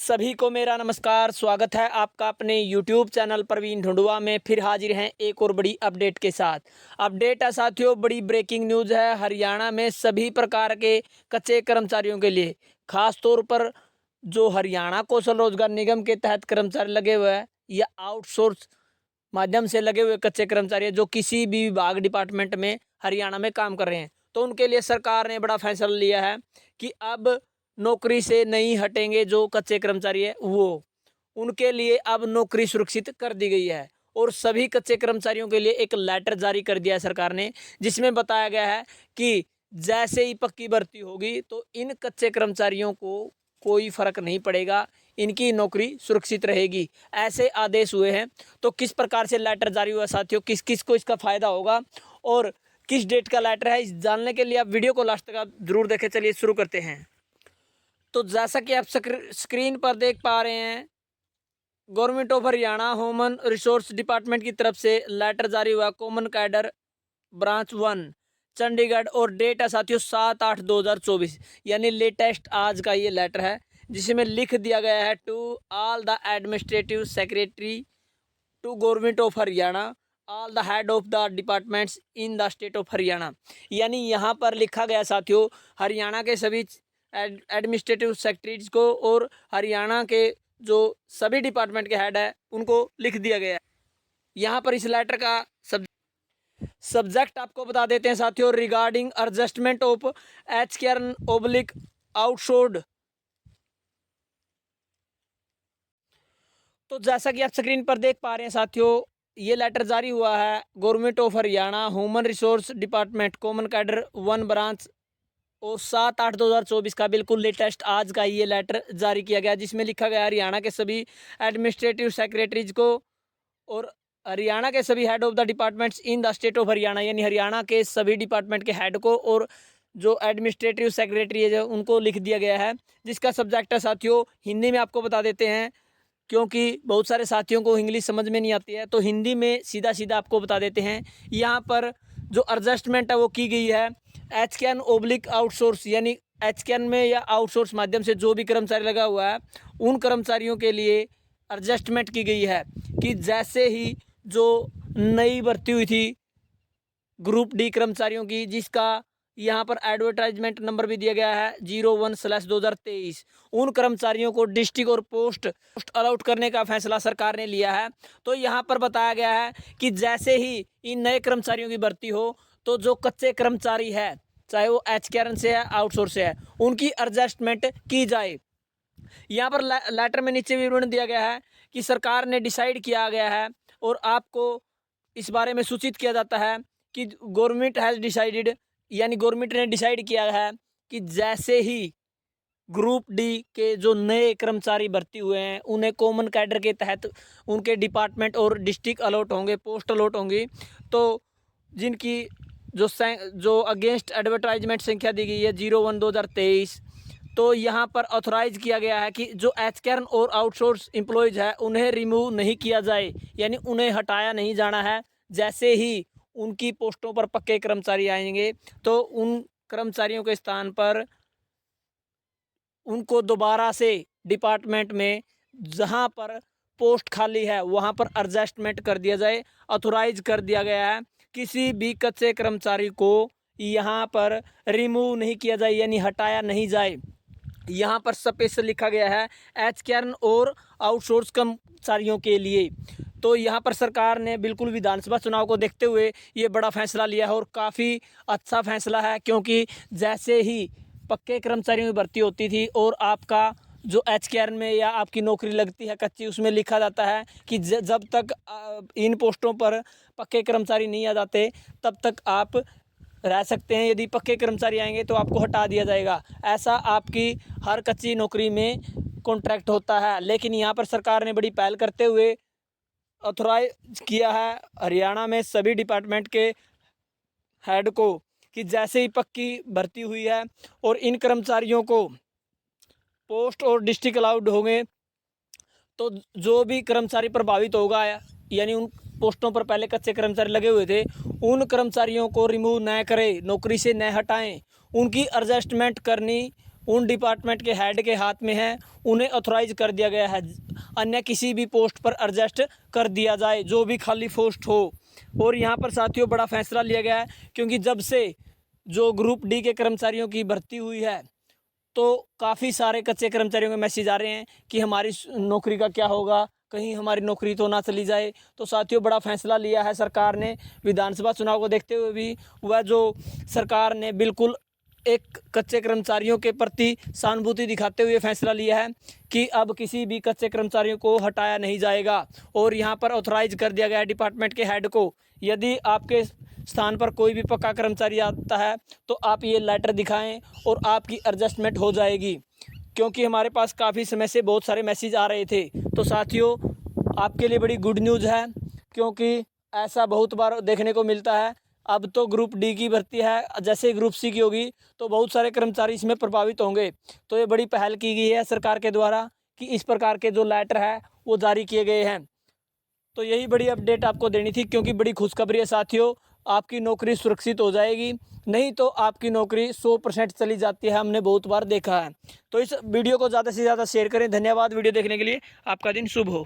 सभी को मेरा नमस्कार। स्वागत है आपका अपने YouTube चैनल प्रवीण ढूंढुआ में। फिर हाजिर हैं एक और बड़ी अपडेट के साथ। अपडेट है साथियों, बड़ी ब्रेकिंग न्यूज़ है। हरियाणा में सभी प्रकार के कच्चे कर्मचारियों के लिए, खास तौर पर जो हरियाणा कौशल रोजगार निगम के तहत कर्मचारी लगे हुए हैं या आउटसोर्स माध्यम से लगे हुए कच्चे कर्मचारी हैं, जो किसी भी विभाग डिपार्टमेंट में हरियाणा में काम कर रहे हैं, तो उनके लिए सरकार ने बड़ा फैसला लिया है कि अब नौकरी से नहीं हटेंगे। जो कच्चे कर्मचारी है वो, उनके लिए अब नौकरी सुरक्षित कर दी गई है। और सभी कच्चे कर्मचारियों के लिए एक लेटर जारी कर दिया है सरकार ने, जिसमें बताया गया है कि जैसे ही पक्की भर्ती होगी तो इन कच्चे कर्मचारियों को कोई फर्क नहीं पड़ेगा, इनकी नौकरी सुरक्षित रहेगी। ऐसे आदेश हुए हैं। तो किस प्रकार से लेटर जारी हुआ साथियों, किस किस को इसका फायदा होगा और किस डेट का लेटर है, इस जानने के लिए आप वीडियो को लास्ट तक आप जरूर देखें। चलिए शुरू करते हैं। तो जैसा कि आप स्क्रीन पर देख पा रहे हैं, government of Haryana human resource department की तरफ से लेटर जारी हुआ, कॉमन कैडर ब्रांच 1 चंडीगढ़, और डेट है साथियों 7/8/2024, यानी लेटेस्ट आज का ये लेटर है, जिसमें लिख दिया गया है to all the administrative secretary to government of Haryana all the head of the departments in the state of Haryana. यानी यहाँ पर लिखा गया साथियों, हरियाणा के सभी एडमिनिस्ट्रेटिव सेक्रेटरीज को और हरियाणा के जो सभी डिपार्टमेंट के हेड है उनको लिख दिया गया है। यहाँ पर इस लेटर का सब्जेक्ट आपको बता देते हैं साथियों, regarding adjustment of HKN/ outsourced. तो जैसा कि आप स्क्रीन पर देख पा रहे हैं साथियों, ये लेटर जारी हुआ है government of Haryana human resource department common cadre 1 branch, और 7/8/2024 का बिल्कुल लेटेस्ट आज का ये लेटर जारी किया गया, जिसमें लिखा गया हरियाणा के सभी एडमिनिस्ट्रेटिव सेक्रेटरीज को और हरियाणा के सभी head of the departments in the state of Haryana, यानी हरियाणा के सभी डिपार्टमेंट के हेड को और जो एडमिनिस्ट्रेटिव सेक्रेटरी है उनको लिख दिया गया है। जिसका सब्जेक्ट है साथियों, हिंदी में आपको बता देते हैं, क्योंकि बहुत सारे साथियों को इंग्लिश समझ में नहीं आती है, तो हिंदी में सीधा सीधा आपको बता देते हैं। यहाँ पर जो एडजस्टमेंट है वो की गई है HKN/ आउटसोर्स, यानी HKN में या आउटसोर्स माध्यम से जो भी कर्मचारी लगा हुआ है उन कर्मचारियों के लिए एडजस्टमेंट की गई है कि जैसे ही जो नई भर्ती हुई थी ग्रुप डी कर्मचारियों की, जिसका यहाँ पर एडवर्टाइजमेंट नंबर भी दिया गया है 01/2023, उन कर्मचारियों को डिस्ट्रिक्ट और पोस्ट अलॉट करने का फैसला सरकार ने लिया है। तो यहाँ पर बताया गया है कि जैसे ही इन नए कर्मचारियों की भर्ती हो तो जो कच्चे कर्मचारी है, चाहे वो HKN से है आउटसोर्स से है, उनकी एडजस्टमेंट की जाए। यहाँ पर लेटर में नीचे विवरण दिया गया है कि सरकार ने डिसाइड किया गया है और आपको इस बारे में सूचित किया जाता है कि गवर्नमेंट हैज़ डिसाइडेड, यानी गवर्नमेंट ने डिसाइड किया है कि जैसे ही ग्रुप डी के जो नए कर्मचारी भर्ती हुए हैं उन्हें कॉमन कैडर के तहत उनके डिपार्टमेंट और डिस्ट्रिक्ट अलॉट होंगे, पोस्ट अलॉट होंगी, तो जिनकी जो अगेंस्ट एडवर्टाइजमेंट संख्या दी गई है 01/2023, तो यहाँ पर ऑथोराइज किया गया है कि जो HKN और आउटसोर्स एम्प्लॉयज़ है उन्हें रिमूव नहीं किया जाए, यानी उन्हें हटाया नहीं जाना है। जैसे ही उनकी पोस्टों पर पक्के कर्मचारी आएंगे तो उन कर्मचारियों के स्थान पर उनको दोबारा से डिपार्टमेंट में जहां पर पोस्ट खाली है वहां पर एडजस्टमेंट कर दिया जाए। ऑथोराइज कर दिया गया है किसी भी कच्चे कर्मचारी को यहां पर रिमूव नहीं किया जाए, यानी हटाया नहीं जाए। यहाँ पर स्पेशल लिखा गया है HKN और आउटसोर्स कर्मचारियों के लिए। तो यहाँ पर सरकार ने बिल्कुल विधानसभा चुनाव को देखते हुए ये बड़ा फैसला लिया है और काफ़ी अच्छा फैसला है, क्योंकि जैसे ही पक्के कर्मचारियों की भर्ती होती थी और आपका जो HKN में या आपकी नौकरी लगती है कच्ची, उसमें लिखा जाता है कि जब तक इन पोस्टों पर पक्के कर्मचारी नहीं आ जाते तब तक आप रह सकते हैं, यदि पक्के कर्मचारी आएंगे तो आपको हटा दिया जाएगा। ऐसा आपकी हर कच्ची नौकरी में कॉन्ट्रैक्ट होता है। लेकिन यहाँ पर सरकार ने बड़ी पहल करते हुए ऑथोराइज किया है हरियाणा में सभी डिपार्टमेंट के हेड को कि जैसे ही पक्की भर्ती हुई है और इन कर्मचारियों को पोस्ट और डिस्ट्रिक्ट अलाउड होंगे, तो जो भी कर्मचारी प्रभावित होगा, यानी उन पोस्टों पर पहले कच्चे कर्मचारी लगे हुए थे, उन कर्मचारियों को रिमूव न करें, नौकरी से न हटाएं, उनकी एडजस्टमेंट करनी उन डिपार्टमेंट के हेड के हाथ में है, उन्हें ऑथोराइज कर दिया गया है। अन्य किसी भी पोस्ट पर एडजस्ट कर दिया जाए जो भी खाली पोस्ट हो। और यहाँ पर साथियों बड़ा फैसला लिया गया है, क्योंकि जब से जो ग्रुप डी के कर्मचारियों की भर्ती हुई है तो काफ़ी सारे कच्चे कर्मचारियों के मैसेज आ रहे हैं कि हमारी नौकरी का क्या होगा, कहीं हमारी नौकरी तो ना चली जाए। तो साथियों बड़ा फैसला लिया है सरकार ने, विधानसभा चुनाव को देखते हुए भी वह जो सरकार ने बिल्कुल एक कच्चे कर्मचारियों के प्रति सहानुभूति दिखाते हुए फैसला लिया है कि अब किसी भी कच्चे कर्मचारियों को हटाया नहीं जाएगा। और यहाँ पर ऑथराइज कर दिया गया है डिपार्टमेंट के हेड को, यदि आपके स्थान पर कोई भी पक्का कर्मचारी आता है तो आप ये लेटर दिखाएं और आपकी एडजस्टमेंट हो जाएगी। क्योंकि हमारे पास काफ़ी समय से बहुत सारे मैसेज आ रहे थे। तो साथियों आपके लिए बड़ी गुड न्यूज़ है, क्योंकि ऐसा बहुत बार देखने को मिलता है। अब तो ग्रुप डी की भर्ती है, जैसे ग्रुप सी की होगी तो बहुत सारे कर्मचारी इसमें प्रभावित होंगे। तो ये बड़ी पहल की गई है सरकार के द्वारा कि इस प्रकार के जो लेटर है वो जारी किए गए हैं। तो यही बड़ी अपडेट आपको देनी थी, क्योंकि बड़ी खुशखबरी है साथियों, आपकी नौकरी सुरक्षित हो जाएगी। नहीं तो आपकी नौकरी 100% चली जाती है, हमने बहुत बार देखा है। तो इस वीडियो को ज़्यादा से ज़्यादा शेयर करें। धन्यवाद वीडियो देखने के लिए, आपका दिन शुभ हो।